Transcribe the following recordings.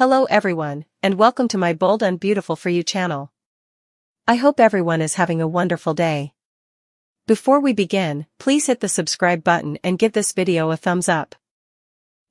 Hello everyone, and welcome to my Bold and Beautiful for You channel. I hope everyone is having a wonderful day. Before we begin, please hit the subscribe button and give this video a thumbs up.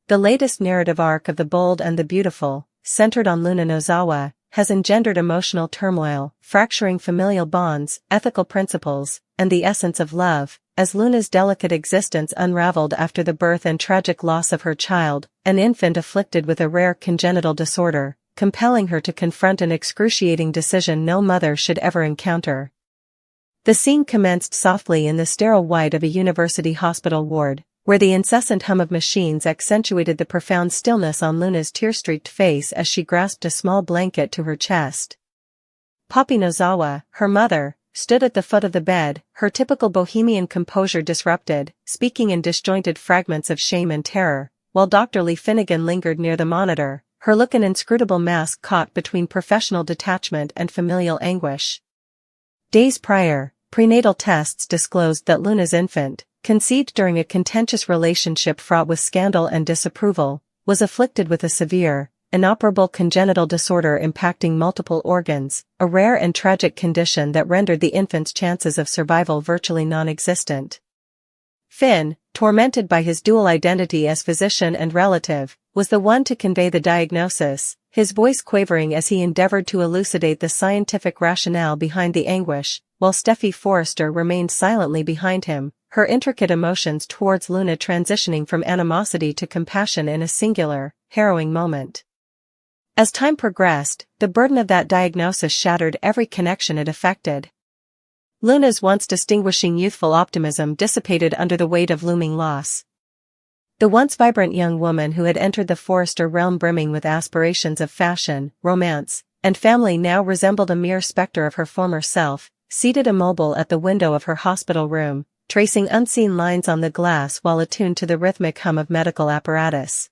The latest narrative arc of The Bold and the Beautiful, centered on Luna Nozawa, has engendered emotional turmoil, fracturing familial bonds, ethical principles, and the essence of love, as Luna's delicate existence unraveled after the birth and tragic loss of her child, an infant afflicted with a rare congenital disorder, compelling her to confront an excruciating decision no mother should ever encounter. The scene commenced softly in the sterile white of a university hospital ward, where the incessant hum of machines accentuated the profound stillness on Luna's tear-streaked face as she grasped a small blanket to her chest. Poppy Nozawa, her mother, stood at the foot of the bed, her typical bohemian composure disrupted, speaking in disjointed fragments of shame and terror, while Dr. Lee Finnegan lingered near the monitor, her look an inscrutable mask caught between professional detachment and familial anguish. Days prior, prenatal tests disclosed that Luna's infant, conceived during a contentious relationship fraught with scandal and disapproval, was afflicted with a severe, inoperable congenital disorder impacting multiple organs, a rare and tragic condition that rendered the infant's chances of survival virtually non-existent. Finn, tormented by his dual identity as physician and relative, was the one to convey the diagnosis, his voice quavering as he endeavored to elucidate the scientific rationale behind the anguish, while Steffi Forrester remained silently behind him, her intricate emotions towards Luna transitioning from animosity to compassion in a singular, harrowing moment. As time progressed, the burden of that diagnosis shattered every connection it affected. Luna's once distinguishing youthful optimism dissipated under the weight of looming loss. The once vibrant young woman who had entered the Forrester realm brimming with aspirations of fashion, romance, and family now resembled a mere specter of her former self, seated immobile at the window of her hospital room, tracing unseen lines on the glass while attuned to the rhythmic hum of medical apparatus.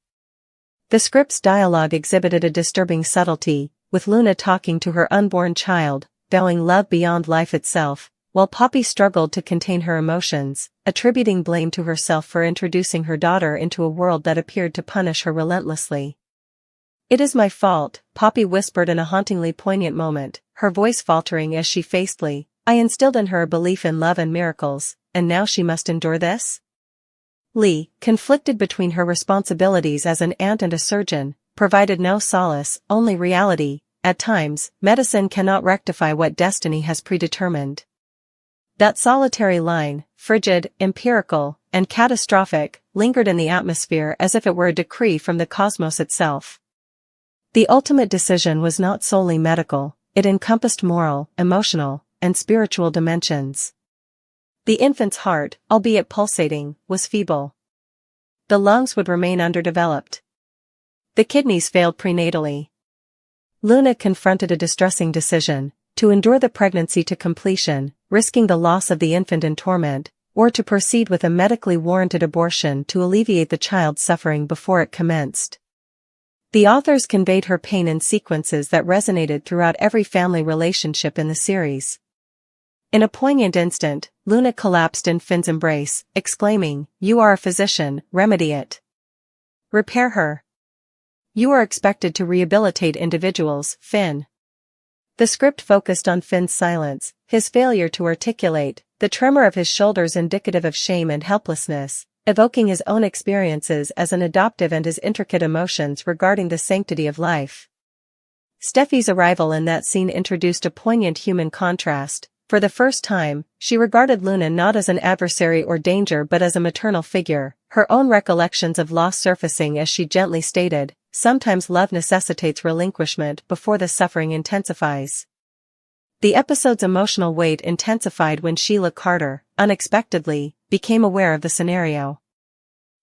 The script's dialogue exhibited a disturbing subtlety, with Luna talking to her unborn child, vowing love beyond life itself, while Poppy struggled to contain her emotions, attributing blame to herself for introducing her daughter into a world that appeared to punish her relentlessly. "It is my fault," Poppy whispered in a hauntingly poignant moment, her voice faltering as she faced Lee. "I instilled in her a belief in love and miracles, and now she must endure this?" Lee, conflicted between her responsibilities as an aunt and a surgeon, provided no solace, only reality. At times, medicine cannot rectify what destiny has predetermined. That solitary line, frigid, empirical, and catastrophic, lingered in the atmosphere as if it were a decree from the cosmos itself. The ultimate decision was not solely medical, it encompassed moral, emotional, and spiritual dimensions. The infant's heart, albeit pulsating, was feeble. The lungs would remain underdeveloped. The kidneys failed prenatally. Luna confronted a distressing decision: to endure the pregnancy to completion, risking the loss of the infant in torment, or to proceed with a medically warranted abortion to alleviate the child's suffering before it commenced. The authors conveyed her pain in sequences that resonated throughout every family relationship in the series. In a poignant instant, Luna collapsed in Finn's embrace, exclaiming, "You are a physician, remedy it. Repair her. You are expected to rehabilitate individuals, Finn." The script focused on Finn's silence, his failure to articulate, the tremor of his shoulders indicative of shame and helplessness, evoking his own experiences as an adoptive and his intricate emotions regarding the sanctity of life. Steffi's arrival in that scene introduced a poignant human contrast. For the first time, she regarded Luna not as an adversary or danger but as a maternal figure, her own recollections of loss surfacing as she gently stated, "Sometimes love necessitates relinquishment before the suffering intensifies." The episode's emotional weight intensified when Sheila Carter, unexpectedly, became aware of the scenario.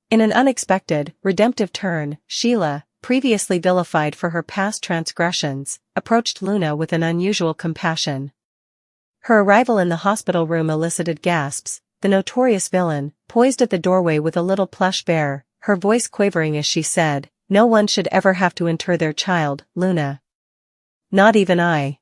In an unexpected, redemptive turn, Sheila, previously vilified for her past transgressions, approached Luna with an unusual compassion. Her arrival in the hospital room elicited gasps. The notorious villain, poised at the doorway with a little plush bear, her voice quavering as she said, "No one should ever have to inter their child, Luna. Not even I."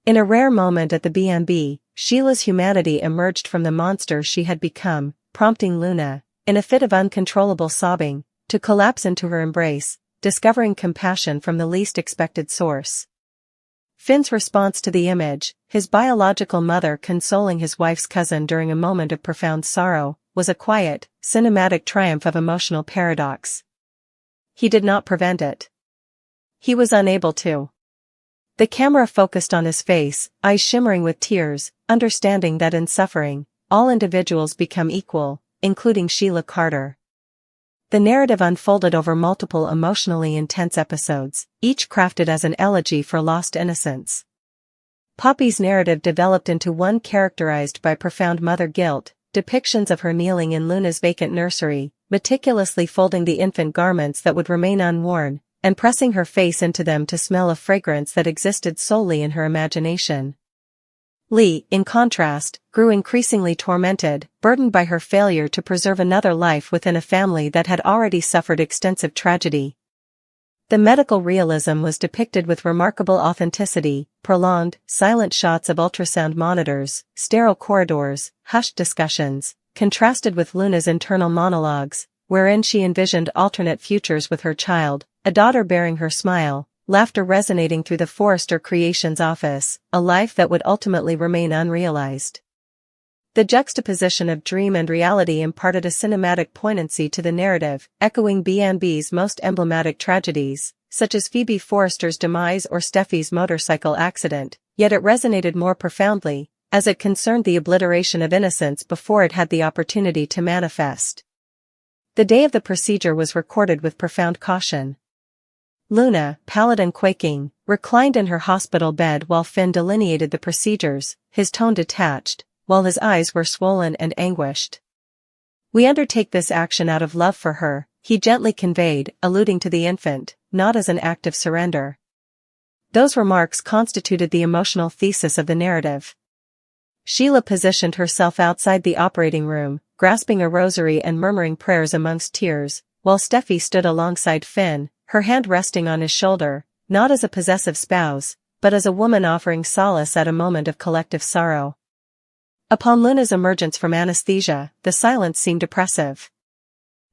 In a rare moment at the B&B, Sheila's humanity emerged from the monster she had become, prompting Luna, in a fit of uncontrollable sobbing, to collapse into her embrace, discovering compassion from the least expected source. Finn's response to the image, his biological mother consoling his wife's cousin during a moment of profound sorrow, was a quiet, cinematic triumph of emotional paradox. He did not prevent it. He was unable to. The camera focused on his face, eyes shimmering with tears, understanding that in suffering, all individuals become equal, including Sheila Carter. The narrative unfolded over multiple emotionally intense episodes, each crafted as an elegy for lost innocence. Poppy's narrative developed into one characterized by profound mother guilt, depictions of her kneeling in Luna's vacant nursery, meticulously folding the infant garments that would remain unworn, and pressing her face into them to smell a fragrance that existed solely in her imagination. Lee, in contrast, grew increasingly tormented, burdened by her failure to preserve another life within a family that had already suffered extensive tragedy. The medical realism was depicted with remarkable authenticity, prolonged, silent shots of ultrasound monitors, sterile corridors, hushed discussions, contrasted with Luna's internal monologues, wherein she envisioned alternate futures with her child, a daughter bearing her smile, laughter resonating through the Forrester Creations office, a life that would ultimately remain unrealized. The juxtaposition of dream and reality imparted a cinematic poignancy to the narrative, echoing B&B's most emblematic tragedies, such as Phoebe Forrester's demise or Steffi's motorcycle accident, yet it resonated more profoundly, as it concerned the obliteration of innocence before it had the opportunity to manifest. The day of the procedure was recorded with profound caution. Luna, pallid and quaking, reclined in her hospital bed while Finn delineated the procedures, his tone detached, while his eyes were swollen and anguished. "We undertake this action out of love for her," he gently conveyed, alluding to the infant, not as an act of surrender. Those remarks constituted the emotional thesis of the narrative. Sheila positioned herself outside the operating room, grasping a rosary and murmuring prayers amongst tears, while Steffi stood alongside Finn, her hand resting on his shoulder, not as a possessive spouse, but as a woman offering solace at a moment of collective sorrow. Upon Luna's emergence from anesthesia, the silence seemed oppressive.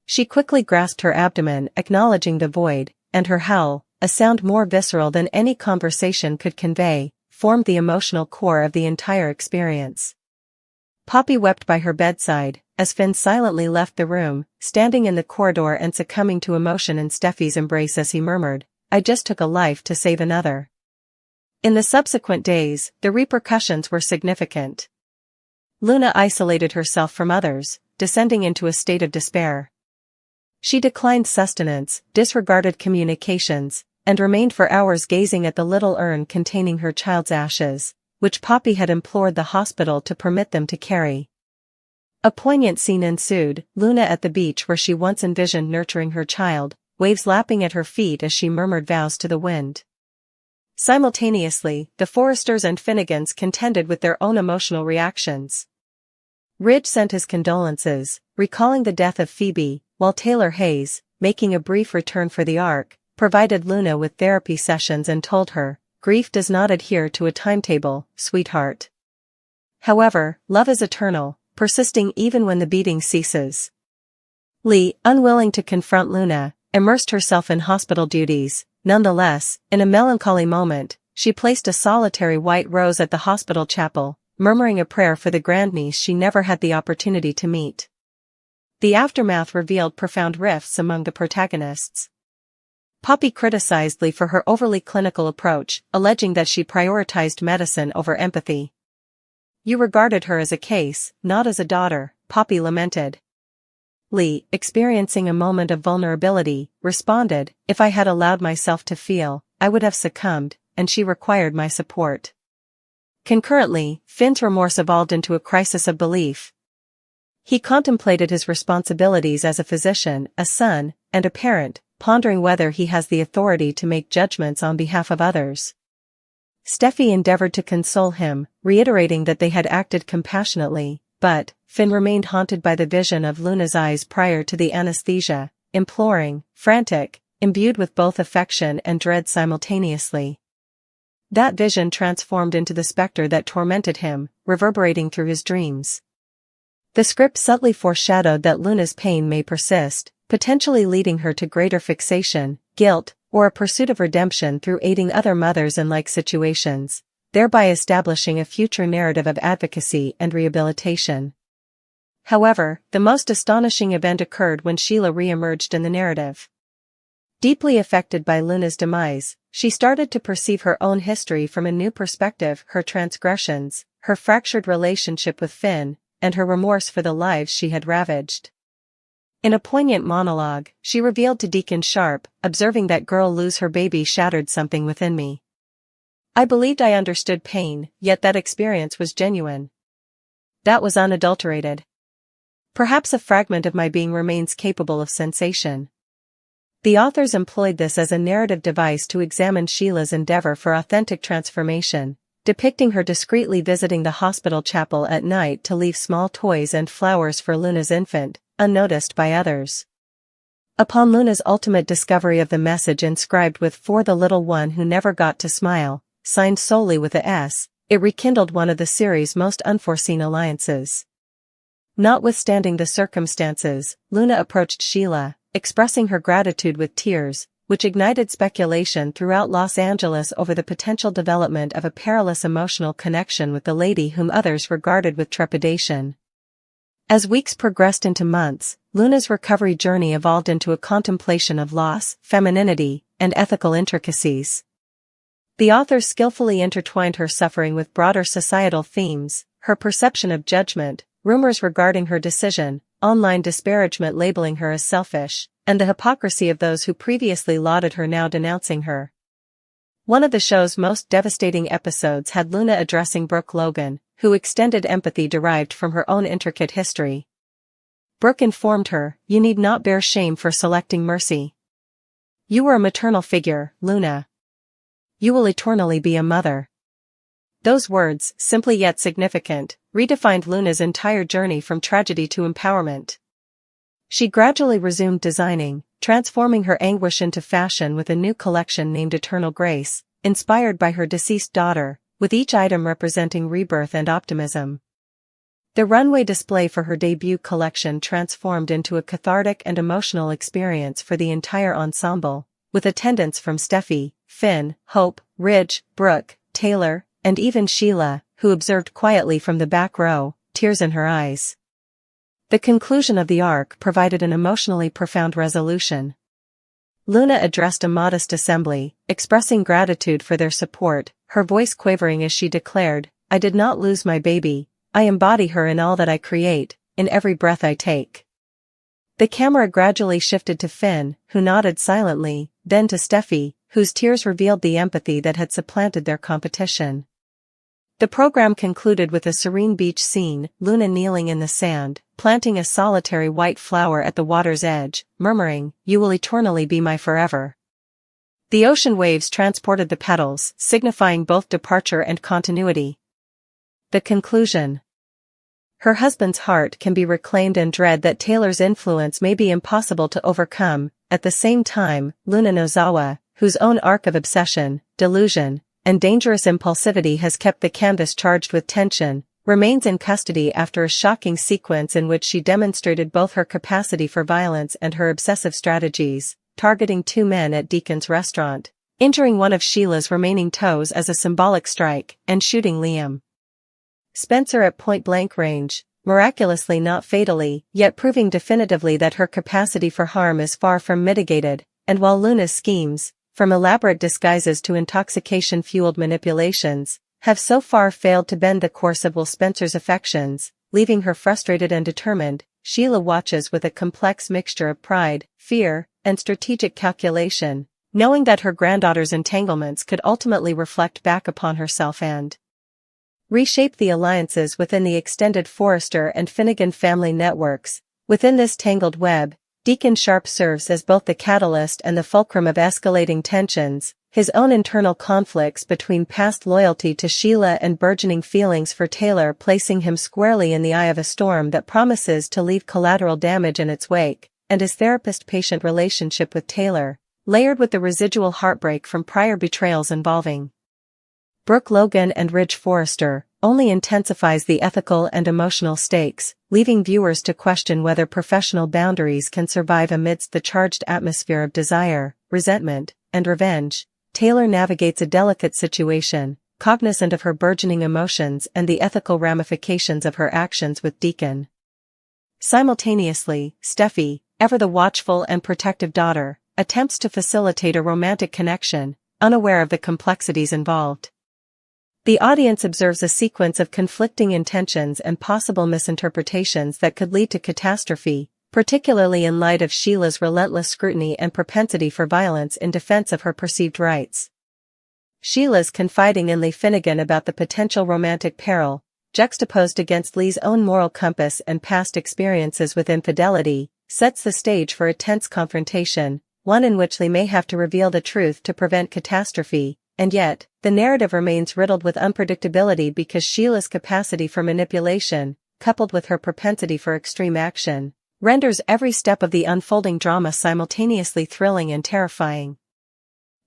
She quickly grasped her abdomen, acknowledging the void, and her howl, a sound more visceral than any conversation could convey, formed the emotional core of the entire experience. Poppy wept by her bedside, as Finn silently left the room, standing in the corridor and succumbing to emotion in Steffi's embrace as he murmured, "I just took a life to save another." In the subsequent days, the repercussions were significant. Luna isolated herself from others, descending into a state of despair. She declined sustenance, disregarded communications, and remained for hours gazing at the little urn containing her child's ashes, which Poppy had implored the hospital to permit them to carry. A poignant scene ensued, Luna at the beach where she once envisioned nurturing her child, waves lapping at her feet as she murmured vows to the wind. Simultaneously, the Forresters and Finnegans contended with their own emotional reactions. Ridge sent his condolences, recalling the death of Phoebe, while Taylor Hayes, making a brief return for the arc, provided Luna with therapy sessions and told her, "Grief does not adhere to a timetable, sweetheart. However, love is eternal, persisting even when the beating ceases." Lee, unwilling to confront Luna, immersed herself in hospital duties. Nonetheless, in a melancholy moment, she placed a solitary white rose at the hospital chapel, murmuring a prayer for the grandniece she never had the opportunity to meet. The aftermath revealed profound rifts among the protagonists. Poppy criticized Lee for her overly clinical approach, alleging that she prioritized medicine over empathy. "You regarded her as a case, not as a daughter," Poppy lamented. Lee, experiencing a moment of vulnerability, responded, "If I had allowed myself to feel, I would have succumbed, and she required my support." Concurrently, Finn's remorse evolved into a crisis of belief. He contemplated his responsibilities as a physician, a son, and a parent, pondering whether he has the authority to make judgments on behalf of others. Steffi endeavored to console him, reiterating that they had acted compassionately, but Finn remained haunted by the vision of Luna's eyes prior to the anesthesia, imploring, frantic, imbued with both affection and dread simultaneously. That vision transformed into the specter that tormented him, reverberating through his dreams. The script subtly foreshadowed that Luna's pain may persist, potentially leading her to greater fixation, guilt, or a pursuit of redemption through aiding other mothers in like situations, thereby establishing a future narrative of advocacy and rehabilitation. However, the most astonishing event occurred when Sheila re-emerged in the narrative. Deeply affected by Luna's demise, she started to perceive her own history from a new perspective, her transgressions, her fractured relationship with Finn, and her remorse for the lives she had ravaged. In a poignant monologue, she revealed to Deacon Sharp, "Observing that girl lose her baby shattered something within me. I believed I understood pain, yet that experience was genuine. That was unadulterated. Perhaps a fragment of my being remains capable of sensation." The authors employed this as a narrative device to examine Sheila's endeavor for authentic transformation, depicting her discreetly visiting the hospital chapel at night to leave small toys and flowers for Luna's infant, unnoticed by others. Upon Luna's ultimate discovery of the message inscribed with "For the little one who never got to smile," signed solely with a S, it rekindled one of the series' most unforeseen alliances. Notwithstanding the circumstances, Luna approached Sheila, expressing her gratitude with tears, which ignited speculation throughout Los Angeles over the potential development of a perilous emotional connection with the lady whom others regarded with trepidation. As weeks progressed into months, Luna's recovery journey evolved into a contemplation of loss, femininity, and ethical intricacies. The authors skillfully intertwined her suffering with broader societal themes, her perception of judgment, rumors regarding her decision, online disparagement labeling her as selfish, and the hypocrisy of those who previously lauded her now denouncing her. One of the show's most devastating episodes had Luna addressing Brooke Logan, who extended empathy derived from her own intricate history. Brooke informed her, "You need not bear shame for selecting mercy. You were a maternal figure, Luna. You will eternally be a mother." Those words, simply yet significant, redefined Luna's entire journey from tragedy to empowerment. She gradually resumed designing, transforming her anguish into fashion with a new collection named Eternal Grace, inspired by her deceased daughter, with each item representing rebirth and optimism. The runway display for her debut collection transformed into a cathartic and emotional experience for the entire ensemble, with attendance from Steffi, Finn, Hope, Ridge, Brooke, Taylor, and even Sheila, who observed quietly from the back row, tears in her eyes. The conclusion of the arc provided an emotionally profound resolution. Luna addressed a modest assembly, expressing gratitude for their support, her voice quavering as she declared, "I did not lose my baby, I embody her in all that I create, in every breath I take." The camera gradually shifted to Finn, who nodded silently, then to Steffi, whose tears revealed the empathy that had supplanted their competition. The program concluded with a serene beach scene, Luna kneeling in the sand, planting a solitary white flower at the water's edge, murmuring, "You will eternally be my forever." The ocean waves transported the petals, signifying both departure and continuity. The conclusion. Her husband's heart can be reclaimed and dread that Taylor's influence may be impossible to overcome. At the same time, Luna Nozawa, whose own arc of obsession, delusion, and dangerous impulsivity has kept the canvas charged with tension, remains in custody after a shocking sequence in which she demonstrated both her capacity for violence and her obsessive strategies, targeting two men at Deacon's restaurant, injuring one of Sheila's remaining toes as a symbolic strike, and shooting Liam Spencer at point-blank range, miraculously not fatally, yet proving definitively that her capacity for harm is far from mitigated, and while Luna's schemes, from elaborate disguises to intoxication-fueled manipulations, have so far failed to bend the course of Will Spencer's affections, leaving her frustrated and determined, Sheila watches with a complex mixture of pride, fear, and strategic calculation, knowing that her granddaughter's entanglements could ultimately reflect back upon herself and reshape the alliances within the extended Forrester and Finnegan family networks. Within this tangled web, Deacon Sharp serves as both the catalyst and the fulcrum of escalating tensions, his own internal conflicts between past loyalty to Sheila and burgeoning feelings for Taylor placing him squarely in the eye of a storm that promises to leave collateral damage in its wake, and his therapist-patient relationship with Taylor, layered with the residual heartbreak from prior betrayals involving Brooke Logan and Ridge Forrester, only intensifies the ethical and emotional stakes, leaving viewers to question whether professional boundaries can survive amidst the charged atmosphere of desire, resentment, and revenge, Taylor navigates a delicate situation, cognizant of her burgeoning emotions and the ethical ramifications of her actions with Deacon. Simultaneously, Steffi, ever the watchful and protective daughter, attempts to facilitate a romantic connection, unaware of the complexities involved. The audience observes a sequence of conflicting intentions and possible misinterpretations that could lead to catastrophe, particularly in light of Sheila's relentless scrutiny and propensity for violence in defense of her perceived rights. Sheila's confiding in Lee Finnegan about the potential romantic peril, juxtaposed against Lee's own moral compass and past experiences with infidelity, sets the stage for a tense confrontation, one in which Lee may have to reveal the truth to prevent catastrophe, and yet, the narrative remains riddled with unpredictability because Sheila's capacity for manipulation, coupled with her propensity for extreme action, renders every step of the unfolding drama simultaneously thrilling and terrifying.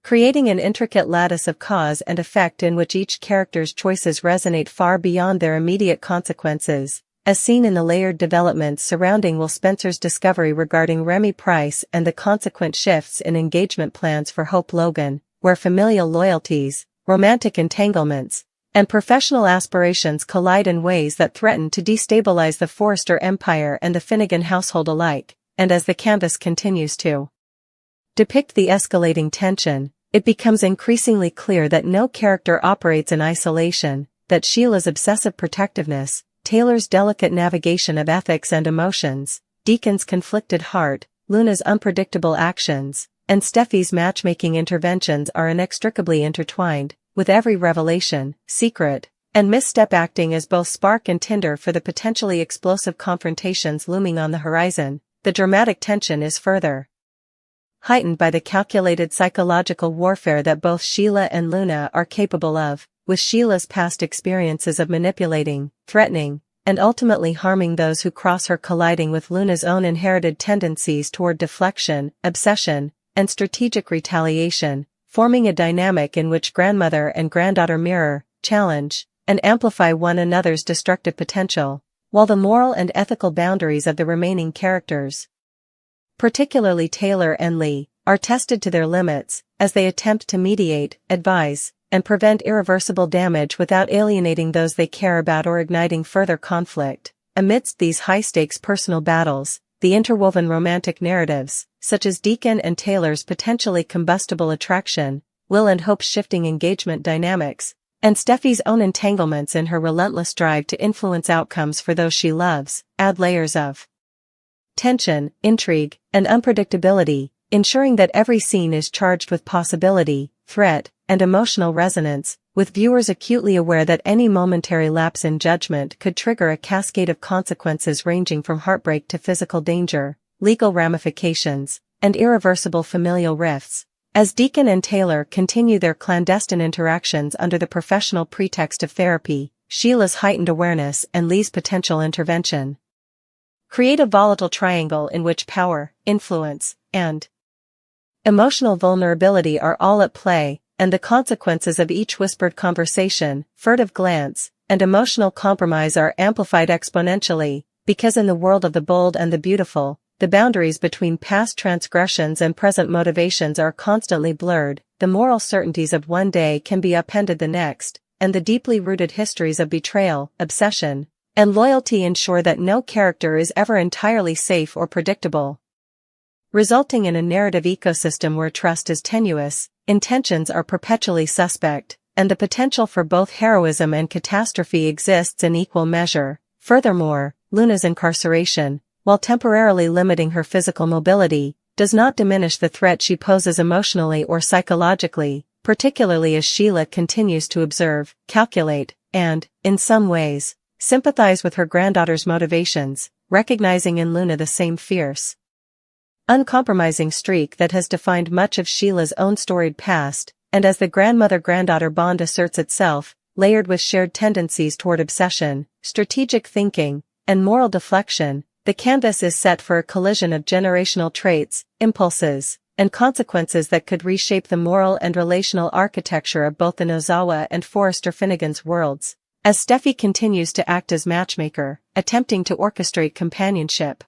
Creating an intricate lattice of cause and effect in which each character's choices resonate far beyond their immediate consequences, as seen in the layered developments surrounding Will Spencer's discovery regarding Remy Price and the consequent shifts in engagement plans for Hope Logan, where familial loyalties, romantic entanglements, and professional aspirations collide in ways that threaten to destabilize the Forrester empire and the Finnegan household alike, and as the canvas continues to depict the escalating tension, it becomes increasingly clear that no character operates in isolation, that Sheila's obsessive protectiveness, Taylor's delicate navigation of ethics and emotions, Deacon's conflicted heart, Luna's unpredictable actions, and Steffi's matchmaking interventions are inextricably intertwined, with every revelation, secret, and misstep acting as both spark and tinder for the potentially explosive confrontations looming on the horizon. The dramatic tension is further heightened by the calculated psychological warfare that both Sheila and Luna are capable of, with Sheila's past experiences of manipulating, threatening, and ultimately harming those who cross her colliding with Luna's own inherited tendencies toward deflection, obsession, and strategic retaliation, forming a dynamic in which grandmother and granddaughter mirror, challenge, and amplify one another's destructive potential, while the moral and ethical boundaries of the remaining characters, particularly Taylor and Lee, are tested to their limits, as they attempt to mediate, advise, and prevent irreversible damage without alienating those they care about or igniting further conflict. Amidst these high-stakes personal battles, the interwoven romantic narratives, such as Deacon and Taylor's potentially combustible attraction, Will and Hope's shifting engagement dynamics, and Steffi's own entanglements in her relentless drive to influence outcomes for those she loves, add layers of tension, intrigue, and unpredictability, ensuring that every scene is charged with possibility, threat, and emotional resonance, with viewers acutely aware that any momentary lapse in judgment could trigger a cascade of consequences ranging from heartbreak to physical danger, legal ramifications, and irreversible familial rifts. As Deacon and Taylor continue their clandestine interactions under the professional pretext of therapy, Sheila's heightened awareness and Lee's potential intervention create a volatile triangle in which power, influence, and emotional vulnerability are all at play, and the consequences of each whispered conversation, furtive glance, and emotional compromise are amplified exponentially, because in the world of the bold and the beautiful, the boundaries between past transgressions and present motivations are constantly blurred, the moral certainties of one day can be upended the next, and the deeply rooted histories of betrayal, obsession, and loyalty ensure that no character is ever entirely safe or predictable, resulting in a narrative ecosystem where trust is tenuous, intentions are perpetually suspect, and the potential for both heroism and catastrophe exists in equal measure. Furthermore, Luna's incarceration, while temporarily limiting her physical mobility, does not diminish the threat she poses emotionally or psychologically, particularly as Sheila continues to observe, calculate, and, in some ways, sympathize with her granddaughter's motivations, recognizing in Luna the same fierce, uncompromising streak that has defined much of Sheila's own storied past, and as the grandmother-granddaughter bond asserts itself, layered with shared tendencies toward obsession, strategic thinking, and moral deflection, the canvas is set for a collision of generational traits, impulses, and consequences that could reshape the moral and relational architecture of both the Nozawa and Forrester Finnegan's worlds, as Steffi continues to act as matchmaker, attempting to orchestrate companionship.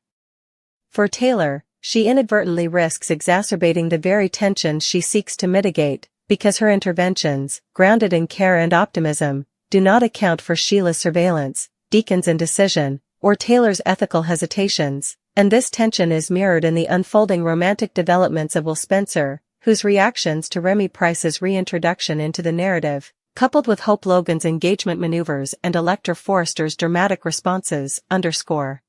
For Taylor, she inadvertently risks exacerbating the very tension she seeks to mitigate, because her interventions, grounded in care and optimism, do not account for Sheila's surveillance, Deacon's indecision, or Taylor's ethical hesitations, and this tension is mirrored in the unfolding romantic developments of Will Spencer, whose reactions to Remy Price's reintroduction into the narrative, coupled with Hope Logan's engagement maneuvers and Electra Forrester's dramatic responses, underscore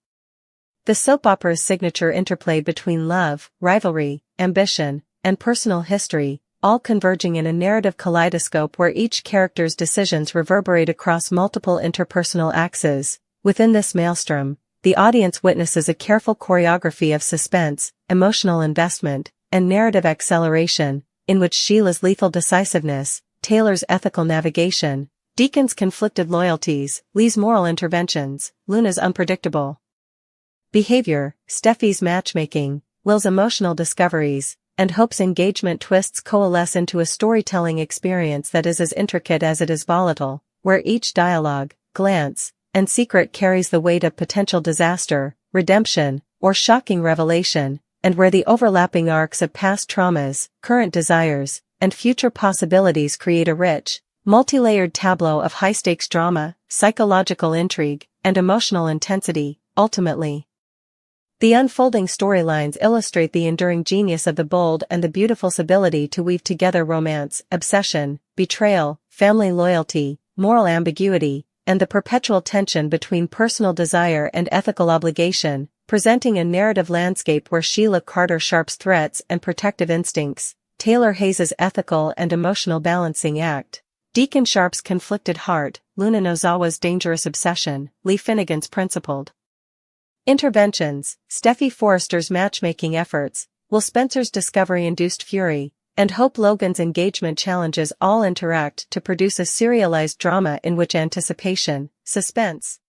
the soap opera's signature interplay between love, rivalry, ambition, and personal history, all converging in a narrative kaleidoscope where each character's decisions reverberate across multiple interpersonal axes. Within this maelstrom, the audience witnesses a careful choreography of suspense, emotional investment, and narrative acceleration, in which Sheila's lethal decisiveness, Taylor's ethical navigation, Deacon's conflicted loyalties, Lee's moral interventions, Luna's unpredictable behavior, Steffi's matchmaking, Will's emotional discoveries, and Hope's engagement twists coalesce into a storytelling experience that is as intricate as it is volatile, where each dialogue, glance, and secret carries the weight of potential disaster, redemption, or shocking revelation, and where the overlapping arcs of past traumas, current desires, and future possibilities create a rich, multi-layered tableau of high-stakes drama, psychological intrigue, and emotional intensity. Ultimately, the unfolding storylines illustrate the enduring genius of the bold and the beautiful's ability to weave together romance, obsession, betrayal, family loyalty, moral ambiguity, and the perpetual tension between personal desire and ethical obligation, presenting a narrative landscape where Sheila Carter Sharp's threats and protective instincts, Taylor Hayes's ethical and emotional balancing act, Deacon Sharp's conflicted heart, Luna Nozawa's dangerous obsession, Lee Finnegan's principled interventions, Steffi Forrester's matchmaking efforts, Will Spencer's discovery-induced fury, and Hope Logan's engagement challenges all interact to produce a serialized drama in which anticipation, suspense,